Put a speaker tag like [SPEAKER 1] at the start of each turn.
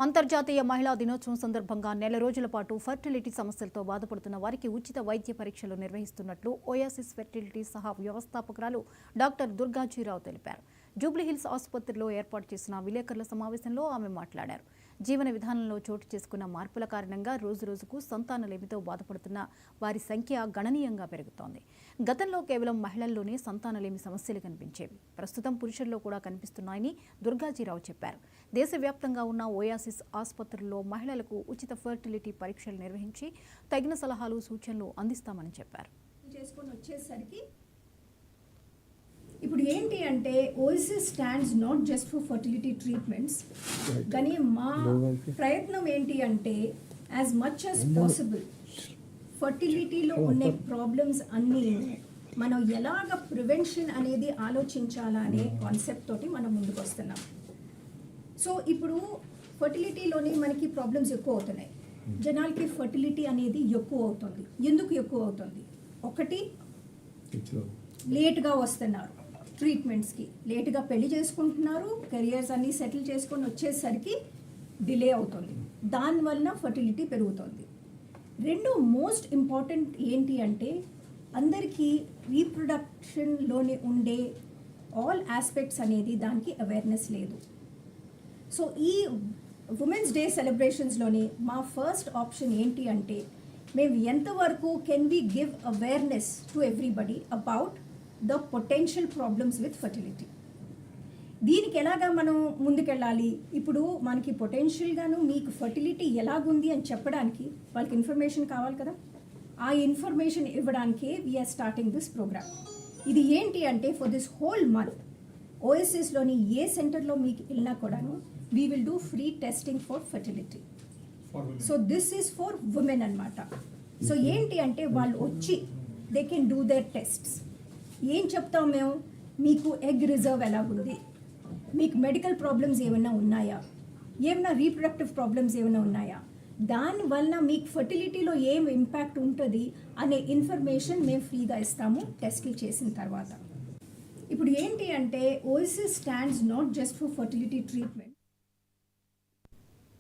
[SPEAKER 1] అంతర్జాతీయ మహిళా దినోత్సవం సందర్భంగా నెల రోజుల పాటు ఫర్టిలిటీ సమస్యలతో బాధపడుతున్న వారికి ఉచిత వైద్య పరీక్షలు నిర్వహిస్తున్నట్లు ఓయాసిస్ ఫెర్టిలిటీ సహా వ్యవస్థాపకురాలు డాక్టర్ దుర్గాజీరావు తెలిపారు. జూబ్లీహిల్స్ ఆసుపత్రిలో ఏర్పాటు చేసిన విలేకరుల సమావేశంలో ఆమె మాట్లాడారు. జీవన విధానంలో చోటు చేసుకున్న మార్పుల కారణంగా రోజురోజుకు సంతానలేమితో బాధపడుతున్న వారి సంఖ్య గణనీయంగా పెరుగుతోంది. గతంలో కేవలం మహిళల్లోనే సంతానలేమి సమస్యలు కనిపించేవి. ప్రస్తుతం పురుషుల్లో కూడా కనిపిస్తున్నాయని దుర్గాజీరావు చెప్పారు. దేశవ్యాప్తంగా ఉన్న ఓయాసిస్ ఆసుపత్రుల్లో మహిళలకు ఉచిత ఫర్టిలిటీ పరీక్షలు నిర్వహించి తగిన సలహాలు సూచనలు అందిస్తామని చెప్పారు.
[SPEAKER 2] ఇప్పుడు ఏంటి అంటే Oasis stands not just for fertility treatments, కానీ మా ప్రయత్నం ఏంటి అంటే యాజ్ మచ్ యాజ్ పాసిబుల్ ఫర్టిలిటీలో ఉండే ప్రాబ్లమ్స్ అన్నీ మనం ఎలాగ ప్రివెన్షన్ అనేది ఆలోచించాలా అనే కాన్సెప్ట్ తోటి మనం ముందుకు వస్తున్నాం. సో ఇప్పుడు ఫర్టిలిటీలోని మనకి ప్రాబ్లమ్స్ ఎక్కువ అవుతున్నాయి. జనాలకి ఫర్టిలిటీ అనేది ఎక్కువ అవుతుంది. ఎందుకు ఎక్కువ అవుతుంది? ఒకటి, లేట్గా వస్తున్నారు ట్రీట్మెంట్స్కి, లేట్గా పెళ్లి చేసుకుంటున్నారు, కెరియర్స్ అన్నీ సెటిల్ చేసుకొని వచ్చేసరికి డిలే అవుతుంది. దానివల్ల ఫర్టిలిటీ పెరుగుతుంది. రెండు మోస్ట్ ఇంపార్టెంట్ ఏంటి అంటే అందరికీ రీప్రొడక్షన్లోనే ఉండే ఆల్ ఆస్పెక్ట్స్ అనేది దానికి అవేర్నెస్ లేదు. సో ఈ ఉమెన్స్ డే సెలబ్రేషన్స్లోని మా ఫస్ట్ ఆప్షన్ ఏంటి అంటే మేము ఎంతవరకు can we give awareness to everybody about the potential problems with fertility. దీనికి ఎలాగా మనం ముందుకెళ్ళాలి? ఇప్పుడు మనకి పొటెన్షియల్గాను మీకు ఫర్టిలిటీ ఎలాగుంది అని చెప్పడానికి వాళ్ళకి ఇన్ఫర్మేషన్ కావాలి కదా. ఆ ఇన్ఫర్మేషన్ ఇవ్వడానికే వీఆర్ స్టార్టింగ్ దిస్ ప్రోగ్రామ్. ఇది ఏంటి అంటే ఫర్ దిస్ హోల్ మంత్ ఓఎస్ఎస్లోని ఏ సెంటర్లో మీకు వెళ్ళినా కూడాను we will do free testing for fertility. So this is for women అన్నమాట. సో ఏంటి అంటే వాళ్ళు వచ్చి they can do their tests. ఏం చెప్తాం మేము? మీకు ఎగ్ రిజర్వ్ ఎలా ఉంది, మీకు మెడికల్ ప్రాబ్లమ్స్ ఏమైనా ఉన్నాయా, ఏమైనా రీప్రొడక్టివ్ ప్రాబ్లమ్స్ ఏమైనా ఉన్నాయా, దానివల్ల మీకు ఫర్టిలిటీలో ఏం ఇంపాక్ట్ ఉంటుంది అనే ఇన్ఫర్మేషన్ మేము ఫ్రీగా ఇస్తాము టెస్ట్లు చేసిన తర్వాత. ఇప్పుడు ఏంటి అంటే Oasis stands not just for fertility treatment.